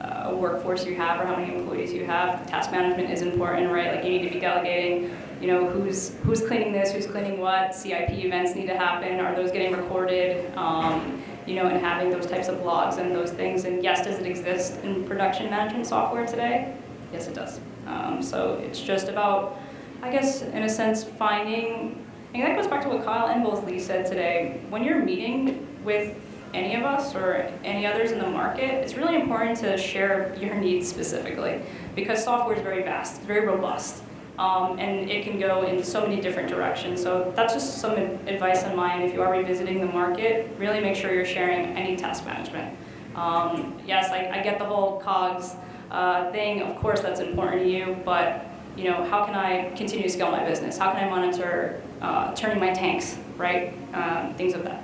a workforce you have or how many employees you have, task management is important, right? You need to be delegating, who's cleaning this, who's cleaning what, CIP events need to happen, are those getting recorded, and having those types of logs and those things. And yes, does it exist in production management software today? Yes, it does. So it's just about, I guess, in a sense, finding, and that goes back to what Kyle and both Lee said today, when you're meeting with any of us or any others in the market, it's really important to share your needs specifically, because software is very vast, it's very robust, and it can go in so many different directions. So that's just some advice on mine. If you are revisiting the market, really make sure you're sharing any task management. Yes, I get the whole COGS thing. Of course, that's important to you, but how can I continue to scale my business? How can I monitor turning my tanks, right? Things of that.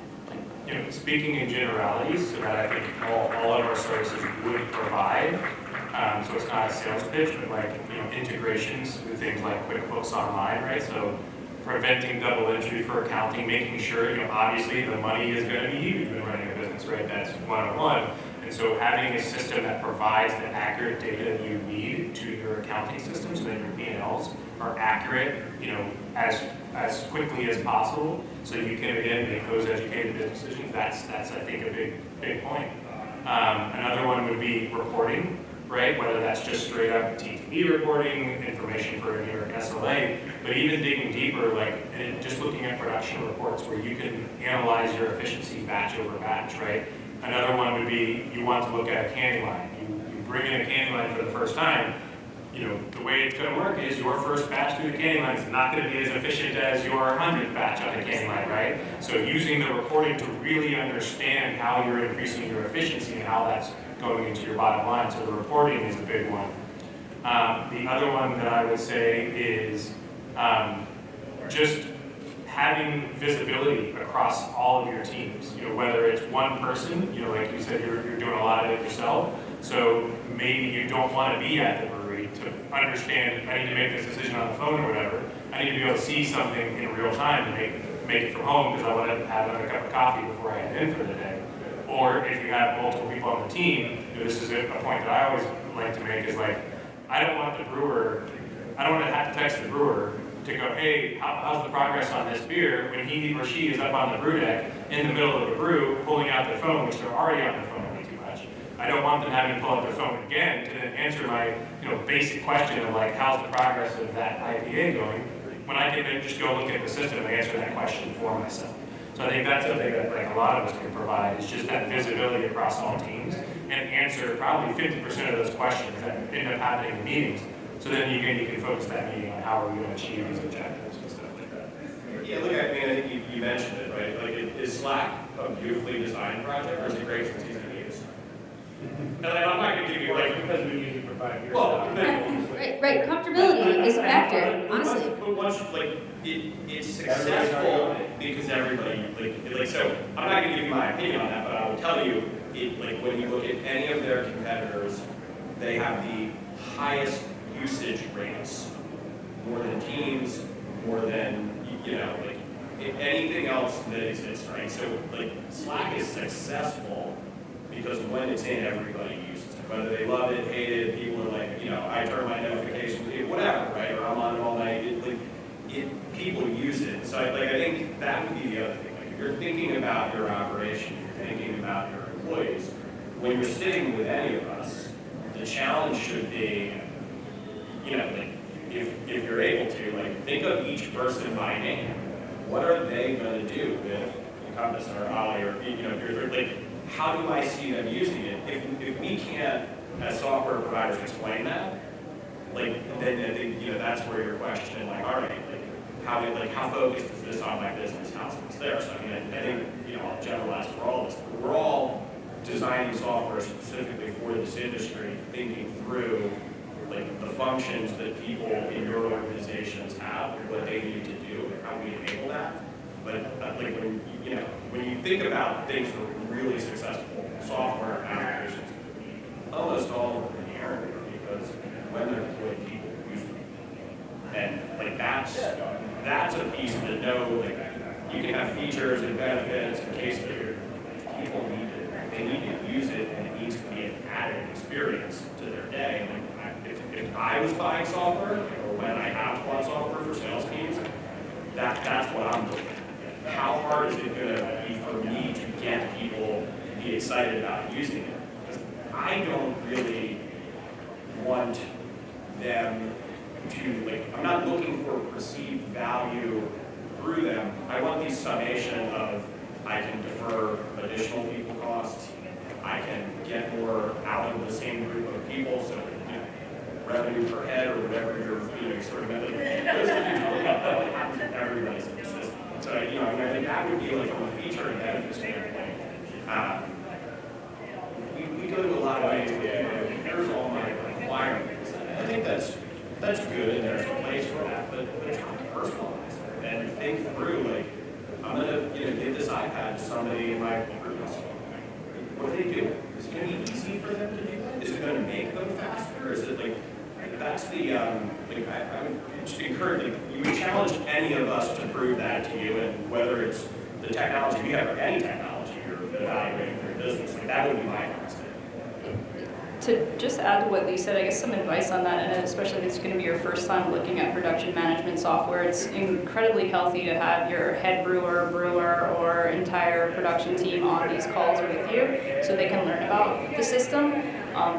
Speaking in generalities, so that I think all of our services would provide. So it's not a sales pitch, but like integrations with things like QuickBooks Online, right? So preventing double entry for accounting, making sure obviously the money is going to be huge when running a business, right? That's 101. And so having a system that provides the accurate data that you need to your accounting system so that your P&Ls are accurate, as quickly as possible, so you can again make those educated business decisions. That's I think a big point. Another one would be reporting, right? Whether that's just straight up TTV reporting, information for a New York SLA, but even digging deeper, and just looking at production reports where you can analyze your efficiency batch over batch, right? Another one would be you want to look at a candy line. You bring in a candy line for the first time. The way it's going to work is your first batch through the candy line is not going to be as efficient as your 100th batch on the candy line, right? So using the reporting to really understand how you're increasing your efficiency and how that's going into your bottom line. So the reporting is a big one. The other one that I would say is just having visibility across all of your teams. Whether it's one person, like you said, you're doing a lot of it yourself. So maybe you don't want to be at the brewery to understand, I need to make this decision on the phone or whatever. I need to be able to see something in real time to make it from home because I want to have another cup of coffee before I head in for the day. Or if you have multiple people on the team, this is a point that I always like to make is I don't want to have to text the brewer to go, hey, how's the progress on this beer, when he or she is up on the brew deck in the middle of a brew, pulling out their phone, which they're already on their phone way too much. I don't want them having to pull out their phone again to then answer my basic question of how's the progress of that IPA going, when I can then just go look at the system and answer that question for myself. So I think that's something that a lot of us can provide, is just that visibility across all teams and answer probably 50% of those questions that end up happening in meetings. So then you can focus that meeting on how are we going to achieve these objectives and stuff like that. Yeah, look, I think you mentioned it, right? Is Slack a beautifully designed project, or is it great since easy to use? And I'm not going to give you because we've been using it for 5 years. Well, Right. Comfortability is a factor, honestly. But once it's successful because everybody so I'm not going to give you my opinion on that, but I will tell you when you look at any of their competitors, they have the highest usage rates, more than Teams, more than anything else that exists, right? So Slack is successful because when it's in, everybody uses it. Whether they love it, hate it, people are I turn my notifications, whatever, right? Or I'm on it all night. People use it. So I think that would be the other thing. If you're thinking about your operation, you're thinking about your employees, when you're sitting with any of us, the challenge should be, if you're able to, think of each person by name. What are they going to do with Encompass or Ollie or, how do I see them using it? If we can't, as software providers, explain that, then I think, that's where your question, all right, how focused is this on my business? How's it there? So, I think, I'll generalize for all of us. We're all designing software specifically for this industry, thinking through the functions that people in your organizations have, what they need to do, and how we enable that. But when you think about things that are really successful software applications, almost all of them are inherent because when they're deployed, people use them. And that's a piece to know. You can have features and benefits in case people need it. They need to use it, and it needs to be an added experience to their day. If I was buying software, or when I have bought software for sales teams, that's what I'm looking at. How hard is it going to be for me to get people to be excited about using it? Because I don't really want them to, I'm not looking for perceived value through them. I want the summation of I can defer additional people costs. I can get more out of the same group of people, so revenue per head or whatever you're sort of those are things you look at everybody's in the system. So I think that would be like from a feature and benefit standpoint. We go to a lot of ways where here's all my requirements. I think that's good and there's a place for that, but try to personalize it and think through like I'm gonna give this iPad to somebody in my group. What do they do? Is it going to be easy for them to do that? Is it going to make them faster? Is it like, that's the, I would just encourage, you would challenge any of us to prove that to you, and whether it's the technology we have or any technology you're evaluating for your business, like that would be my constant. To just add to what Lee said, I guess some advice on that, and especially if it's going to be your first time looking at production management software, it's incredibly healthy to have your head brewer, or entire production team on these calls with you so they can learn about the system,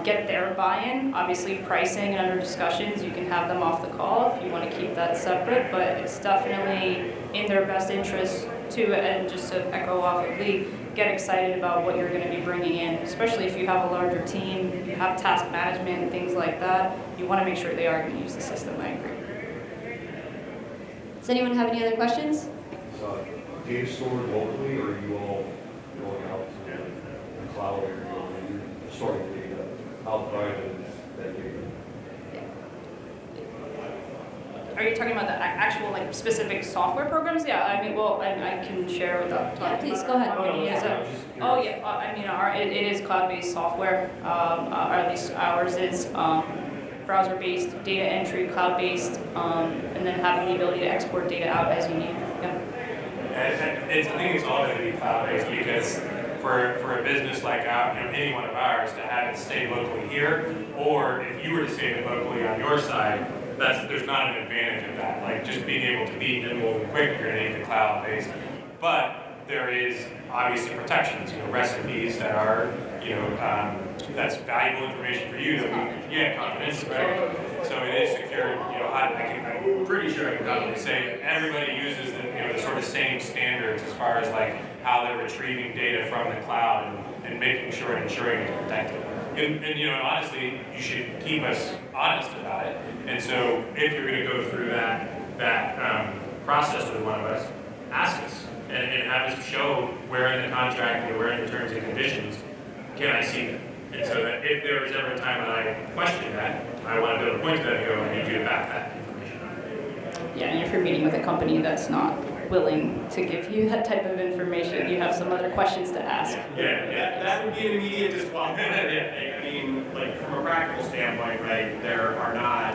get their buy-in. Obviously, pricing and under discussions, you can have them off the call if you want to keep that separate, but it's definitely in their best interest to, and just to echo off of Lee, get excited about what you're going to be bringing in, especially if you have a larger team, you have task management, things like that. You want to make sure they are going to use the system. I agree. Does anyone have any other questions? Data stored locally, or are you all going out to the cloud, or you're storing data? How private is that data? Are you talking about the actual like specific software programs? Yeah, I mean, well, I can share without talking. Yeah, please about go ahead. how many is it. Oh yeah, I mean, it is cloud-based software, or at least ours is browser-based, data entry, cloud-based, and then having the ability to export data out as you need. Yeah. I think it's all going to be cloud-based because for a business like any one of ours to have it stay locally here, or if you were to stay it locally on your side, there's not an advantage of that. Like just being able to be nimble and quick, you're going to need the cloud-based. But there is obviously protections, recipes that are, that's valuable information for you. Confidential, right? So it is secure. I'm pretty sure I can probably say everybody uses the sort of same standards as far as like how they're retrieving data from the cloud and making sure and ensuring it's protected. And honestly, you should keep us honest about it. And so if you're going to go through that process with one of us, ask us and have us show where in the contract or where in the terms and conditions can I see that. And so that if there is ever a time when I question that, I want to be able to point to that and go, I need you to back that information up. Yeah, and if you're meeting with a company that's not willing to give you that type of information, you have some other questions to ask. Yeah. That would be an immediate disqualifier. I mean, like from a practical standpoint, right, there are not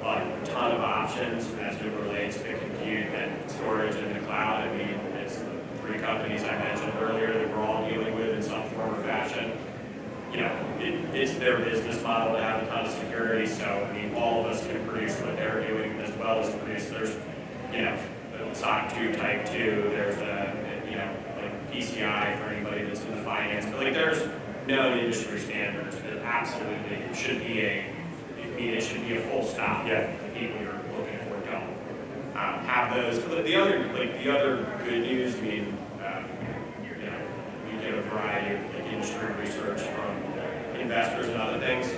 a ton of options as it relates to compute and storage in the cloud. I mean, it's the three companies I mentioned earlier that we're all dealing with in some form or fashion. It's their business model to have a ton of security, so I mean, all of us can produce what they're doing as well as produce. There's, SOC 2 Type 2, there's like PCI for anybody that's in the finance, but like there's known industry standards that absolutely should be it should be a full stop. Yeah. The people you're looking for don't have those. But the other good news, I mean, we get a variety of like industry research from investors and other things.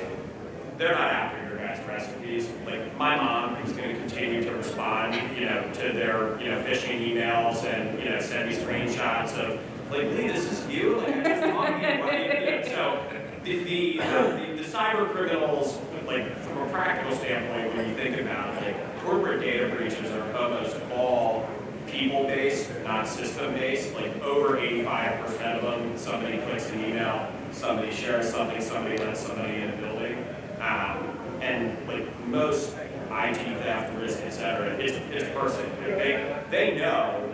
They're not after your guys' recipes. Like my mom is going to continue to respond, to their, phishing emails and, send me screenshots of like, Lee, this is you. Like I just want you. So the cyber criminals, like from a practical standpoint, when you think about it, like corporate data breaches are almost all people-based, not system-based. Like over 85% of them, somebody clicks an email, somebody shares something, somebody lets somebody in a building. And like most IT theft, risk, etc., it's person. They know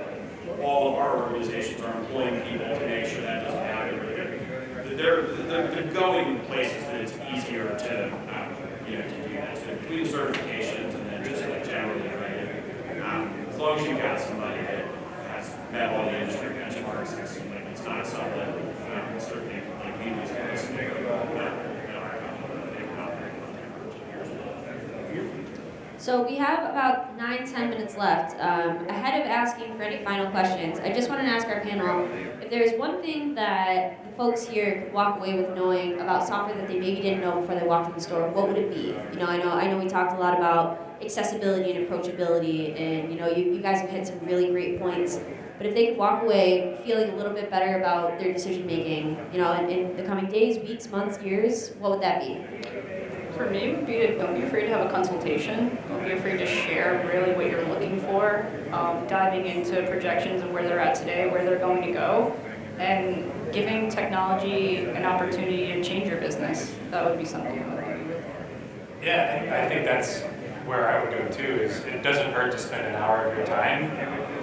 all of our organizations are employing people to make sure that doesn't happen. They're going places that it's easier to do that. So including certifications and then just like generally, right? As long as you've got somebody that has met all the industry benchmarks, it's not something certainly like we use So we have about 9-10 minutes left. Ahead of asking for any final questions, I just want to ask our panel if there's one thing that the folks here could walk away with knowing about software that they maybe didn't know before they walked in the store. What would it be? You know, I know we talked a lot about accessibility and approachability, and you guys have hit some really great points. But if they could walk away feeling a little bit better about their decision making, in the coming days, weeks, months, years, what would that be? For me, it would be to don't be afraid to have a consultation. Don't be afraid to share really what you're looking for, diving into projections of where they're at today, where they're going to go, and giving technology an opportunity to change your business. That would be something that would be really. Yeah, I think that's where I would go too, is it doesn't hurt to spend an hour of your time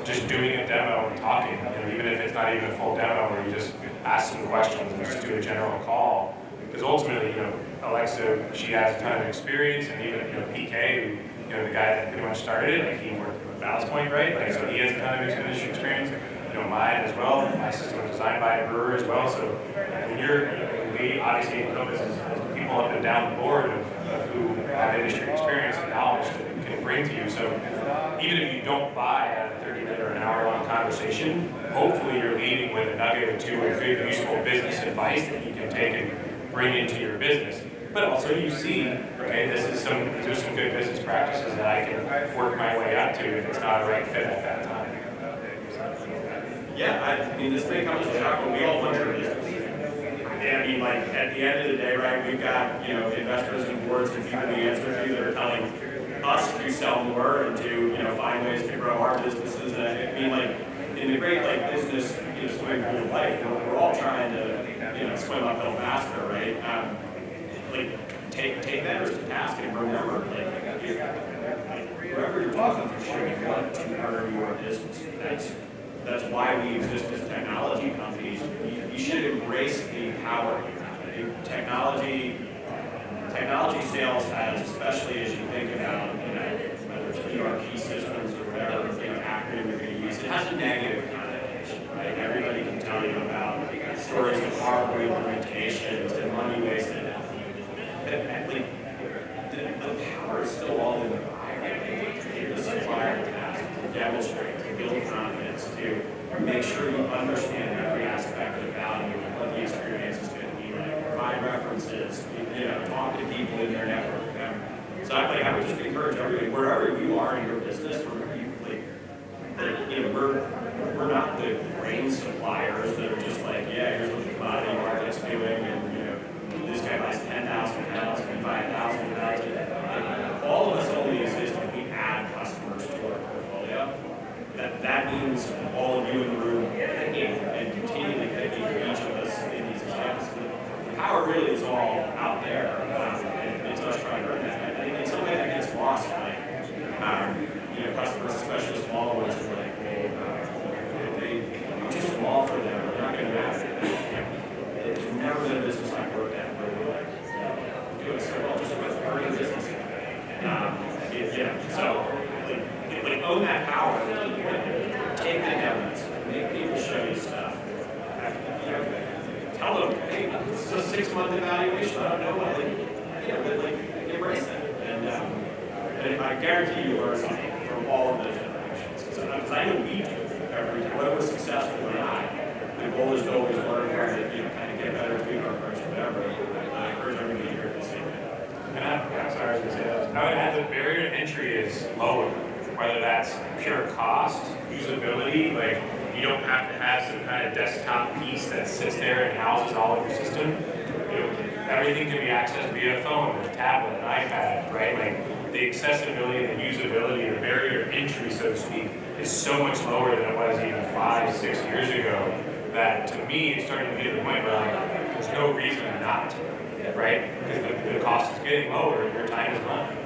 just doing a demo and talking, even if it's not even a full demo where you just ask some questions and just do a general call. Because ultimately, Alexa, she has a ton of experience, and even, PK, who, the guy that pretty much started it, like he worked with Ballast Point, right? Like, so he has a ton of industry experience. Mine as well. My system was designed by a brewer as well. So we obviously Encompass is people up and down the board of who have industry experience and knowledge that can bring to you. So even if you don't buy a 30-minute or an hour-long conversation, hopefully you're leading with a nugget or two of good, useful business advice that you can take and bring into your business. But also you see, okay, these are some good business practices that I can work my way up to if it's not a right fit at that time. Yeah, this may come as a shock, but we all want your business. Yeah, like at the end of the day, right, we've got, investors and boards and people we answer to that are telling us to sell more and to, find ways to grow our businesses. And like in the great business, swimming pool of life, we're all trying to, swim uphill faster, right? Take vendors to task and remember, whoever you're talking to should want to earn your business. That's why we exist as technology companies. You should embrace the power. Technology sales has, especially as you think about, whether it's ERP systems or whatever, acronym you're going to use, it has a negative connotation, right? Everybody can tell you about stories of horrible implementations and money wasted. The power is still all in the buyer. The supplier task to demonstrate, to build confidence, to make sure you understand every aspect of value and what the experience is going to be like. Provide references, talk to people in their network. So I would just encourage everybody, wherever you are in your business, we're not the grain suppliers that are just here's what the commodity market's doing, and this guy buys 10,000 pounds and we buy 1,000 pounds. All of us only exist if we add customers to our portfolio. That means all of you in the room picking and continually picking each of us in these examples. The power really is all out there, and it's us trying to earn that. I think in some way that gets lost, customers, especially small ones, are they're too small for them. They're not going to match it. There's never been a business I've worked at where we're doing so well just with earning business. So own that power. Take the evidence. Make people show you stuff. Tell them, hey, this is a 6-month evaluation. I don't know what, embrace it. And I guarantee you learn something from all of those interactions. Because I know we do every time, whether we're successful or not. The goal is to always learn from it, kind of get better, tweak our approach, whatever. I encourage everybody here to say that. And I'm sorry, I was going to say that. I would add the barrier to entry is lower. Whether that's pure cost, usability, you don't have to have some kind of desktop piece that sits there and houses all of your system. Everything can be accessed via a phone, a tablet, an iPad, right? The accessibility, the usability, the barrier to entry, so to speak, is so much lower than it was even 5-6 years ago that to me it's starting to get to the point where there's no reason not to, right? Because the cost is getting lower, your time is money.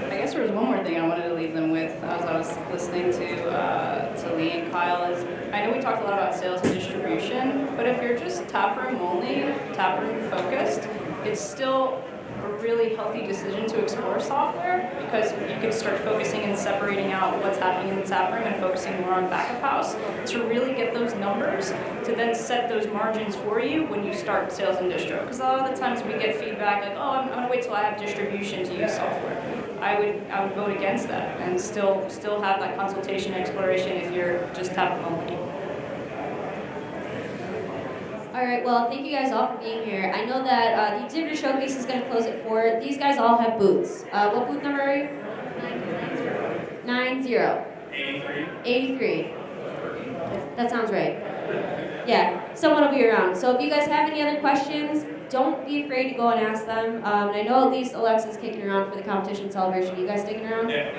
I guess there was one more thing I wanted to leave them with as I was listening to Lee and Kyle is, I know we talked a lot about sales and distribution, but if you're just taproom only, taproom focused, it's still a really healthy decision to explore software because you can start focusing and separating out what's happening in the taproom and focusing more on back of house to really get those numbers to then set those margins for you when you start sales and distro. Because a lot of the times we get feedback like, oh, I'm going to wait till I have distribution to use software. I would vote against that and still have that consultation and exploration if you're just tap only. All right, well, thank you guys all for being here. I know that the exhibitor showcase is going to close at 4. These guys all have booths. What booth number are you? 90. 83. 83. That sounds right. Yeah, someone will be around. So if you guys have any other questions, don't be afraid to go and ask them. And I know at least Alexa's kicking around for the competition celebration. You guys sticking around? Yeah.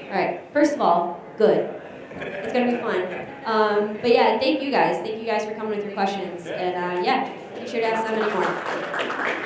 All right, first of all, good. It's going to be fun. But yeah, thank you guys. Thank you guys for coming with your questions. And yeah, be sure to ask them anymore. Thanks, guys.